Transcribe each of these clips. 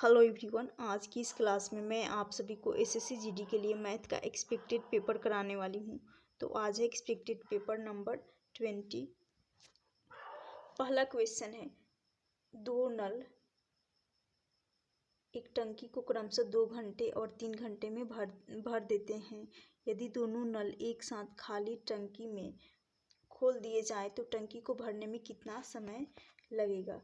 Hello everyone, आज की इस क्लास में मैं आप सभी को एसएससी जीडी के लिए मैथ का एक्सपेक्टेड पेपर कराने वाली हूँ। तो आज है एक्सपेक्टेड पेपर नंबर 20। पहला क्वेश्चन है, दो नल एक टंकी को क्रमशः 2 घंटे और 3 घंटे में भर देते हैं। यदि दोनों नल एक साथ खाली टंकी में खोल दिए जाएं तो टंकी को भरने में कितना समय लगेगा।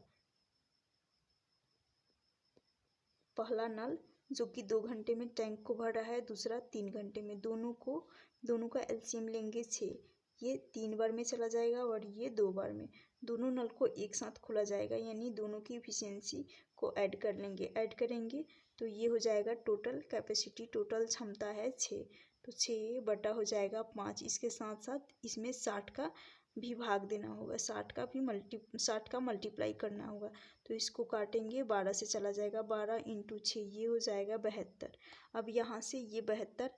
पहला नल जो कि 2 घंटे में टैंक को भर रहा है, दूसरा 3 घंटे में। दोनों का एलसीएम लेंगे 6। ये 3 बार में चला जाएगा और ये 2 बार में। दोनों नल को एक साथ खोला जाएगा, यानी दोनों की इफिशियंसी को ऐड कर लेंगे। ऐड करेंगे तो ये हो जाएगा टोटल कैपेसिटी, टोटल क्षमता है 6। तो 6 बटा हो जाएगा 5। इसके साथ साथ इसमें 60 का भी भाग देना होगा, 60 का मल्टीप्लाई करना होगा। तो इसको काटेंगे, 12 से चला जाएगा, 12 इंटू 6 ये हो जाएगा 72। अब यहाँ से ये 72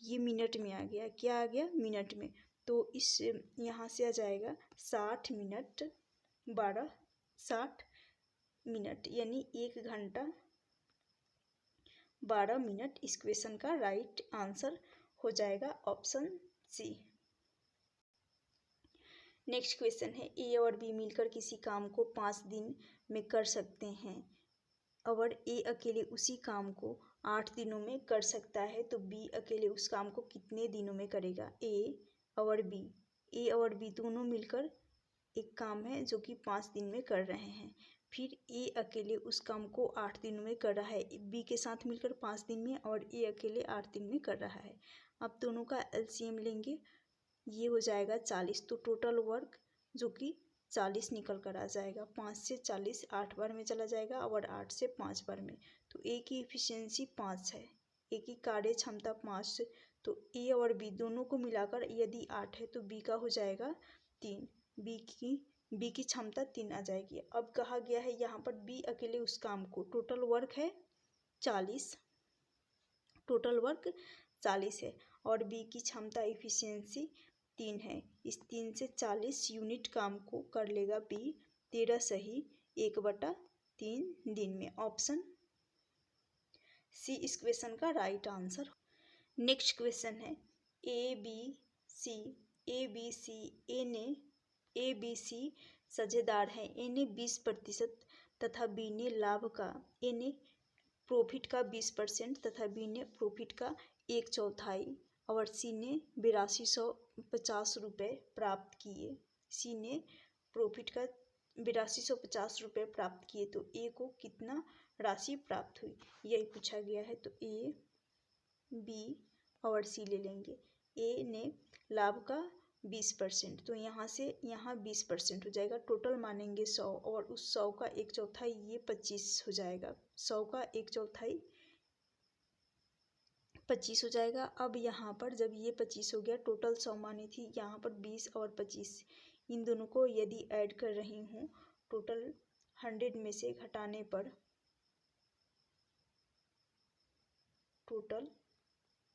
ये मिनट में आ गया। क्या आ गया? मिनट में। तो इस यहाँ से आ जाएगा 60 मिनट, 12 60 मिनट, यानी 1 घंटा 12 मिनट। इस क्वेश्चन का राइट आंसर हो जाएगा ऑप्शन सी। नेक्स्ट क्वेश्चन है, ए और बी मिलकर किसी काम को 5 दिन में कर सकते हैं और ए अकेले उसी काम को 8 दिनों में कर सकता है, तो बी अकेले उस काम को कितने दिनों में करेगा। ए और बी दोनों मिलकर एक काम है जो कि 5 दिन में कर रहे हैं। फिर ए अकेले उस काम को 8 दिनों में कर रहा है, बी के साथ मिलकर 5 दिन में, और ए अकेले 8 दिन में कर रहा है। अब दोनों का एलसीएम लेंगे, ये हो जाएगा 40। तो टोटल वर्क जो कि 40 निकल कर आ जाएगा। 5 से 40 8 बार में चला जाएगा और 8 से 5 बार में। तो ए की इफिशियंसी 5 है, ए की कार्य क्षमता 5 है। तो ए और बी दोनों को मिलाकर यदि 8 है तो बी का हो जाएगा 3। बी की क्षमता 3 आ जाएगी। अब कहा गया है यहाँ पर बी अकेले उस काम को, टोटल वर्क है 40, टोटल वर्क 40 है और बी की क्षमता इफिशियंसी 3 है। इस 3 से 40 यूनिट काम को कर लेगा बी 13 सही 1/3 दिन में। ऑप्शन सी इस क्वेश्चन का राइट आंसर। नेक्स्ट क्वेश्चन है, ए बी सी साझेदार हैं। ए ने 20% तथा बी ने ए ने प्रॉफिट का 20% तथा बी ने प्रॉफिट का 1/4 और सी ने 8250 रुपये प्राप्त किए। सी ने प्रॉफिट का 8250 रुपये प्राप्त किए, तो ए को कितना राशि प्राप्त हुई, यही पूछा गया है। तो ए बी और सी ले लेंगे। ए ने लाभ का 20%, तो यहाँ से यहाँ 20% हो जाएगा। टोटल मानेंगे 100 और उस 100 का 1/4 ये 25 हो जाएगा। 100 का 1/4 25 हो जाएगा। अब यहाँ पर जब ये 25 हो गया, टोटल 100 मानी थी, यहाँ पर 20 और 25 इन दोनों को यदि ऐड कर रही हूँ, टोटल 100 में से घटाने पर टोटल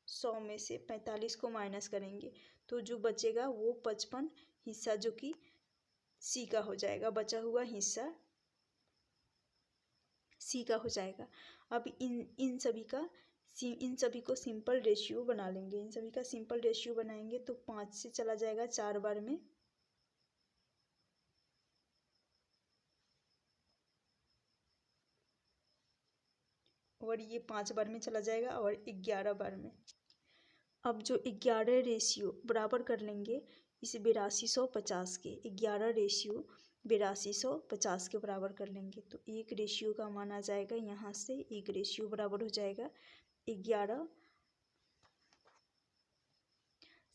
100 में से 45 को माइनस करेंगे तो जो बचेगा वो 55 हिस्सा जो कि सी का हो जाएगा। बचा हुआ हिस्सा सी का हो जाएगा। अब इन सभी को सिंपल रेशियो बना लेंगे। इन सभी का सिंपल रेशियो बनाएंगे तो 5 से चला जाएगा 4 बार में, और ये 5 बार में चला जाएगा और 11 बार में। अब जो 11 रेशियो बराबर कर लेंगे इस 8250 के, 11 रेशियो 8250 के बराबर कर लेंगे तो 1 रेशियो का मान आ जाएगा। यहाँ से 1 रेशियो बराबर हो जाएगा 11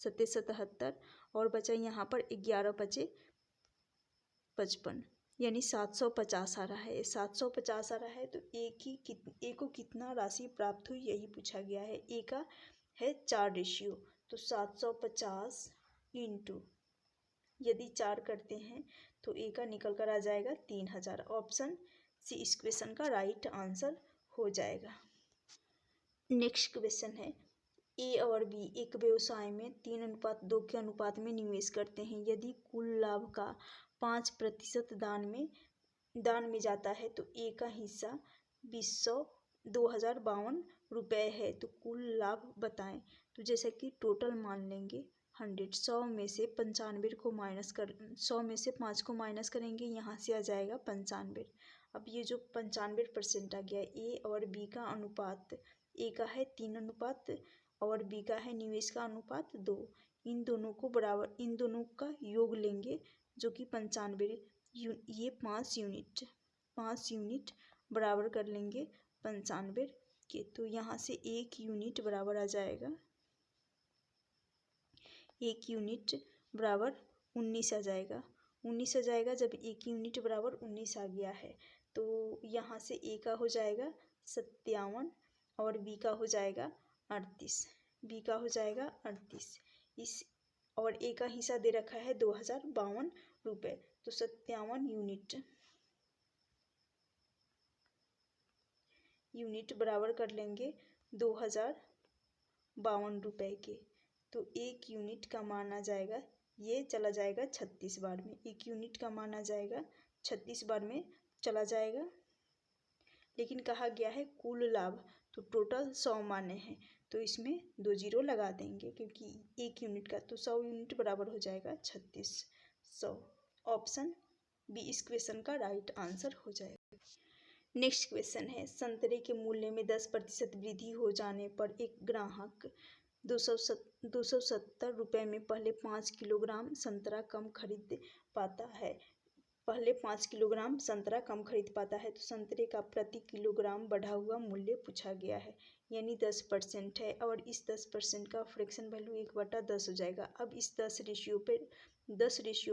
7 77 और बचा यहाँ पर 11 बचे 55, यानी 750 आ रहा है। 750 आ रहा है तो ए को कितना राशि प्राप्त हुई, यही पूछा गया है। ए का है 4 रेशियो, तो 750 इंटू यदि 4 करते हैं तो ए का निकल कर आ जाएगा 3000। ऑप्शन सी इस क्वेश्चन का राइट आंसर हो जाएगा। नेक्स्ट क्वेश्चन है, ए और बी एक व्यवसाय में 3:2 के अनुपात में निवेश करते हैं। यदि कुल लाभ का 5% दान में जाता है तो ए का हिस्सा 200 2052 है। तो कुल लाभ बताएं। तो जैसे कि टोटल मान लेंगे 100, 100 में से 95 को माइनस कर 100 में से 5 को माइनस करेंगे, यहाँ से आ जाएगा 95। अब ये जो 95% आ गया, ए और बी का अनुपात, ए का है 3 अनुपात और बी का है निवेश का अनुपात 2। इन दोनों को बराबर, इन दोनों का योग लेंगे जो कि 95, ये 5 यूनिट बराबर कर लेंगे 95 के। तो यहाँ से 1 यूनिट बराबर आ जाएगा, 1 यूनिट बराबर 19 आ जाएगा, 19 आ जाएगा। जब 1 यूनिट बराबर 19 आ गया है तो यहाँ से ए का हो जाएगा 57 और बी का हो जाएगा 38, बी का हो जाएगा 38। इस और ए का हिस्सा दे रखा है 2052 तो 57 यूनिट बराबर कर लेंगे 2052 के। तो 1 यूनिट का मान आ जाएगा, ये चला जाएगा 36 बार में, 1 यूनिट का मान आ जाएगा 36 बार में चला जाएगा। लेकिन कहा गया है कुल लाभ, तो टोटल 100 माने हैं तो इसमें 2 जीरो लगा देंगे क्योंकि 1 यूनिट का, तो 100 यूनिट बराबर हो जाएगा 3600। ऑप्शन बी इस क्वेश्चन का राइट आंसर हो जाएगा। नेक्स्ट क्वेश्चन है, संतरे के मूल्य में 10% वृद्धि हो जाने पर एक ग्राहक 270 रुपये में पहले 5 किलोग्राम संतरा कम खरीद पाता है, पहले 5 किलोग्राम संतरा कम खरीद पाता है। तो संतरे का प्रति किलोग्राम बढ़ा हुआ मूल्य पूछा गया है, यानी 10% है और इस 10% का फ्रैक्शन वैल्यू 1/10 हो जाएगा। अब इस 10 रेशियो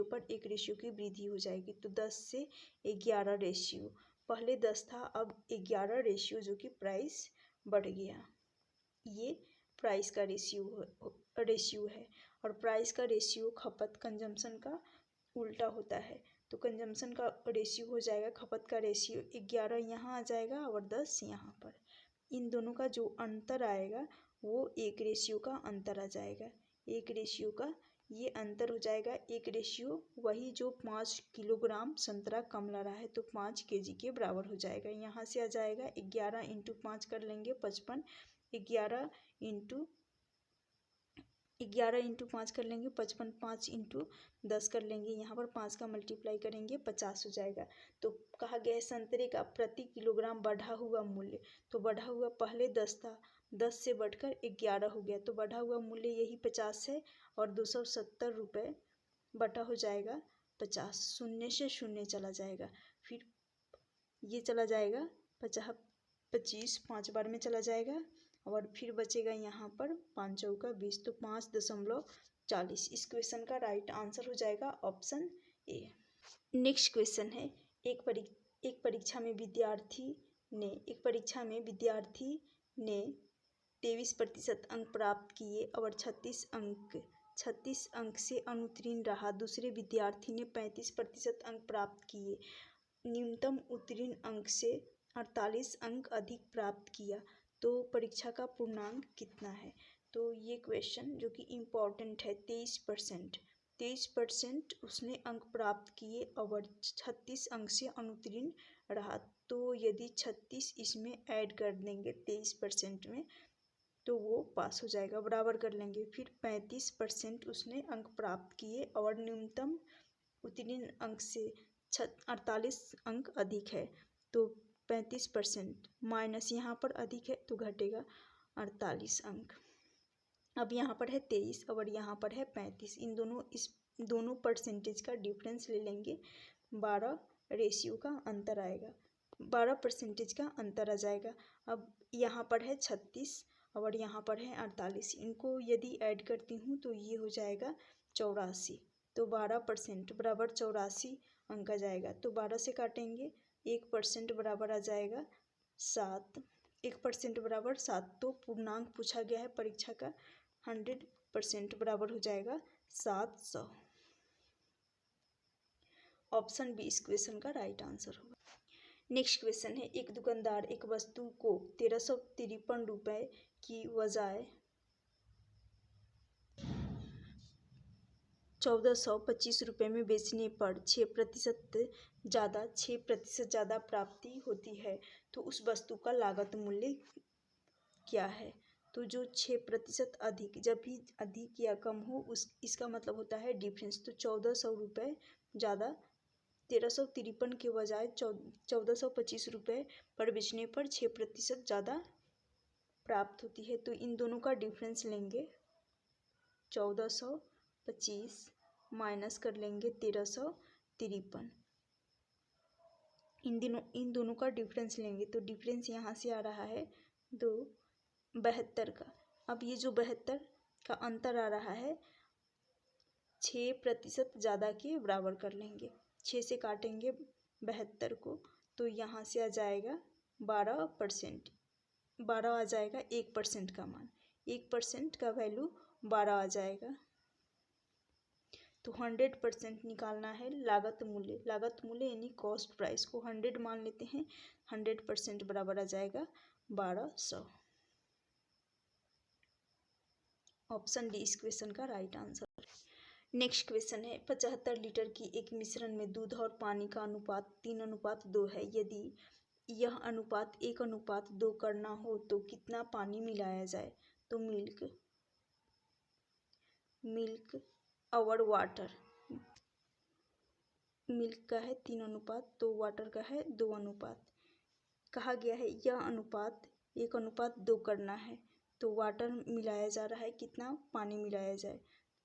पर 1 रेशियो की वृद्धि हो जाएगी, तो 10 से 11 रेशियो, पहले 10 था अब 11 रेशियो, जो कि प्राइस बढ़ गया। ये प्राइस का रेशियो है और प्राइस का रेशियो खपत कंजम्पशन का उल्टा होता है। तो कंजम्पशन का रेशियो हो जाएगा, खपत का रेशियो 11 यहाँ आ जाएगा और 10 यहाँ पर। इन दोनों का जो अंतर आएगा वो 1 रेशियो का अंतर आ जाएगा, 1 रेशियो का ये अंतर हो जाएगा। 1 रेशियो वही जो 5 किलोग्राम संतरा कम ला रहा है, तो 5 केजी के बराबर हो जाएगा। यहाँ से आ जाएगा 11 × 5 कर लेंगे 55, 11 × 5 कर लेंगे 55, 5 × 10 कर लेंगे, यहाँ पर 5 का मल्टीप्लाई करेंगे 50 हो जाएगा। तो कहा गया है संतरे का प्रति किलोग्राम बढ़ा हुआ मूल्य, तो बढ़ा हुआ पहले 10 था, 10 से बढ़कर 11 हो गया, तो बढ़ा हुआ मूल्य यही 50 है और 270 रुपये बटा हो जाएगा 50, शून्य से शून्य चला जाएगा, फिर ये चला जाएगा 50, 25 5 बार में चला जाएगा और फिर बचेगा यहाँ पर 5 चौका 20, तो 5.40। इस क्वेश्चन का राइट आंसर हो जाएगा ऑप्शन ए। नेक्स्ट क्वेश्चन है, एक परीक्षा में विद्यार्थी ने 23% अंक प्राप्त किए और 36 अंक से अनुत्तीर्ण रहा। दूसरे विद्यार्थी ने 35% अंक प्राप्त किए, न्यूनतम उत्तीर्ण अंक से 48 अंक अधिक प्राप्त किया, तो परीक्षा का पूर्णांक कितना है। तो ये क्वेश्चन जो कि इम्पॉर्टेंट है, 23% उसने अंक प्राप्त किए और 36 अंक से अनुत्तीर्ण रहा, तो यदि 36 इसमें ऐड कर देंगे 23% में तो वो पास हो जाएगा, बराबर कर लेंगे। फिर 35% उसने अंक प्राप्त किए और न्यूनतम उत्तीर्ण अंक से 48 अंक अधिक है, तो 35% माइनस यहाँ पर अधिक है तो घटेगा 48 अंक। अब यहाँ पर है 23 और यहाँ पर है 35, इस दोनों परसेंटेज का डिफरेंस ले लेंगे, 12 रेशियो का अंतर आएगा, 12% का अंतर आ जाएगा। अब यहाँ पर है 36 और यहाँ पर है 48, इनको यदि ऐड करती हूँ तो ये हो जाएगा 84, तो 12% बराबर 84 अंक आ जाएगा। तो 12 से काटेंगे 1% बराबर आ जाएगा 7, 1% बराबर 7, तो पूर्णांक पूछा गया है परीक्षा का 100% बराबर हो जाएगा 700। ऑप्शन बी इस क्वेश्चन का राइट आंसर होगा। नेक्स्ट क्वेश्चन है, एक दुकानदार एक वस्तु को 1353 रुपये की बजाय 1425 रुपये में बेचने पर 6% ज़्यादा प्राप्ति होती है तो उस वस्तु का लागत मूल्य क्या है। तो जो 6% अधिक, जब भी अधिक या कम हो इसका मतलब होता है डिफरेंस। तो 1400 रुपये ज़्यादा 1353 के बजाय 1425 रुपये पर बेचने पर 6% ज़्यादा प्राप्त होती है। तो इन दोनों का डिफरेंस लेंगे, 1425 माइनस कर लेंगे 1353, इन दोनों का डिफरेंस लेंगे तो डिफरेंस यहाँ से आ रहा है 72 का। अब ये जो 72 का अंतर आ रहा है 6% ज़्यादा के बराबर कर लेंगे। 6 से काटेंगे 72 को तो यहाँ से आ जाएगा 12%, 12 आ जाएगा 1% का मान, 1% का वैल्यू 12 आ जाएगा। तो 100% निकालना है लागत मूल्य, यानी कॉस्ट प्राइस को 100 मान लेते हैं, 100% बराबर आ जाएगा 1200। ऑप्शन डी इस क्वेश्चन का राइट आंसर। नेक्स्ट क्वेश्चन है 75 लीटर की एक मिश्रण में दूध और पानी का अनुपात 3:2 है। यदि यह अनुपात 1:2 करना हो तो कितना पानी मिलाया जाए। तो मिल्क और वाटर, मिल्क का है 3:, तो वाटर का है 2:। कहा गया है यह अनुपात 1:2 करना है तो वाटर मिलाया जा रहा है, कितना पानी मिलाया जाए।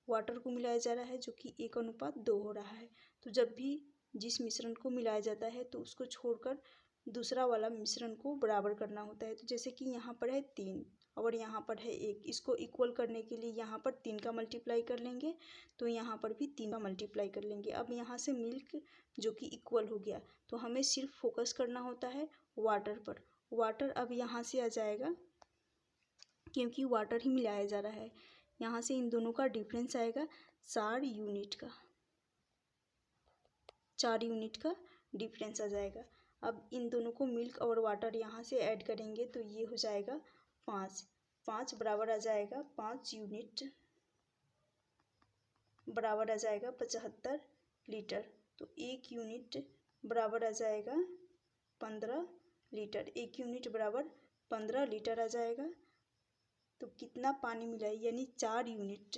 वाटर को मिलाया जा रहा है जो कि 1:2 हो रहा है। तो जब भी जिस मिश्रण को मिलाया जाता है तो उसको छोड़कर दूसरा वाला मिश्रण को बराबर करना होता है। तो जैसे कि यहाँ पर है 3 और यहाँ पर है 1, इसको इक्वल करने के लिए यहाँ पर 3 का मल्टीप्लाई कर लेंगे तो यहाँ पर भी 3 का मल्टीप्लाई कर लेंगे। अब यहाँ से मिल्क जो कि इक्वल हो गया तो हमें सिर्फ फोकस करना होता है वाटर पर। वाटर अब यहाँ से आ जाएगा क्योंकि वाटर ही मिलाया जा रहा है। यहाँ से इन दोनों का डिफरेंस आएगा 4 यूनिट का, 4 यूनिट का डिफरेंस आ जाएगा। अब इन दोनों को मिल्क और वाटर यहाँ से ऐड करेंगे तो ये हो जाएगा 5 बराबर आ जाएगा 5 यूनिट बराबर आ जाएगा 75 लीटर। तो 1 यूनिट बराबर आ जाएगा 15 लीटर, 1 यूनिट बराबर 15 लीटर आ जाएगा। तो कितना पानी मिला है, यानी 4 यूनिट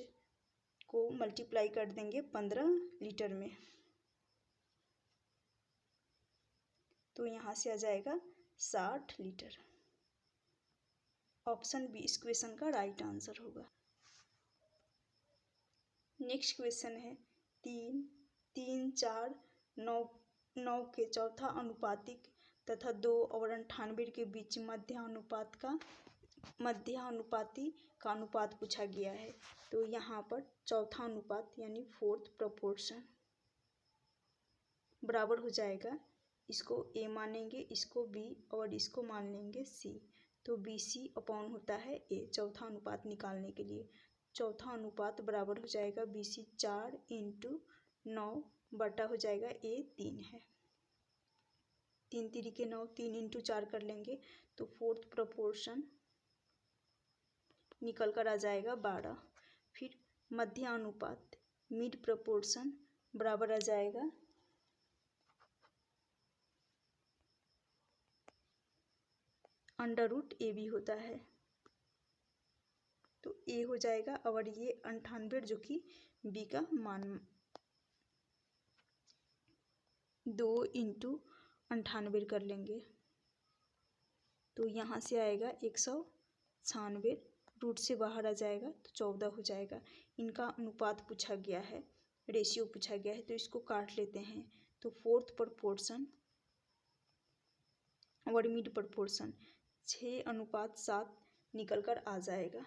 को मल्टीप्लाई कर देंगे 15 लीटर में तो यहाँ से आ जाएगा 60 लीटर। ऑप्शन बी इस क्वेश्चन का राइट आंसर होगा। नेक्स्ट क्वेश्चन है 3, 3, 4, 9 के चौथा अनुपातिक तथा 2 और 98 के बीच मध्यानुपाती का अनुपात पूछा गया है। तो यहाँ पर चौथा अनुपात यानी 4th प्रोपोर्शन बराबर हो जाएगा, इसको ए मानेंगे, इसको बी और इसको मान लेंगे सी। तो BC अपॉन होता है ए चौथा अनुपात निकालने के लिए। चौथा अनुपात बराबर हो जाएगा BC 4 × 9 बटा हो जाएगा ए 3 है, 3 3 के 9, 3 × 4 कर लेंगे तो 4th प्रोपोर्शन निकल कर आ जाएगा 12। फिर मध्य अनुपात मिड प्रोपोर्शन बराबर आ जाएगा √AB होता है तो ए हो जाएगा और ये 98 जो कि बी का मान 2 × 98 कर लेंगे तो यहाँ से आएगा 196, रूट से बाहर आ जाएगा तो 14 हो जाएगा। इनका अनुपात पूछा गया है, रेशियो पूछा गया है तो इसको काट लेते हैं। तो 4th प्रोपोर्शन और मिड प्रोपोर्शन 6:7 निकल कर आ जाएगा।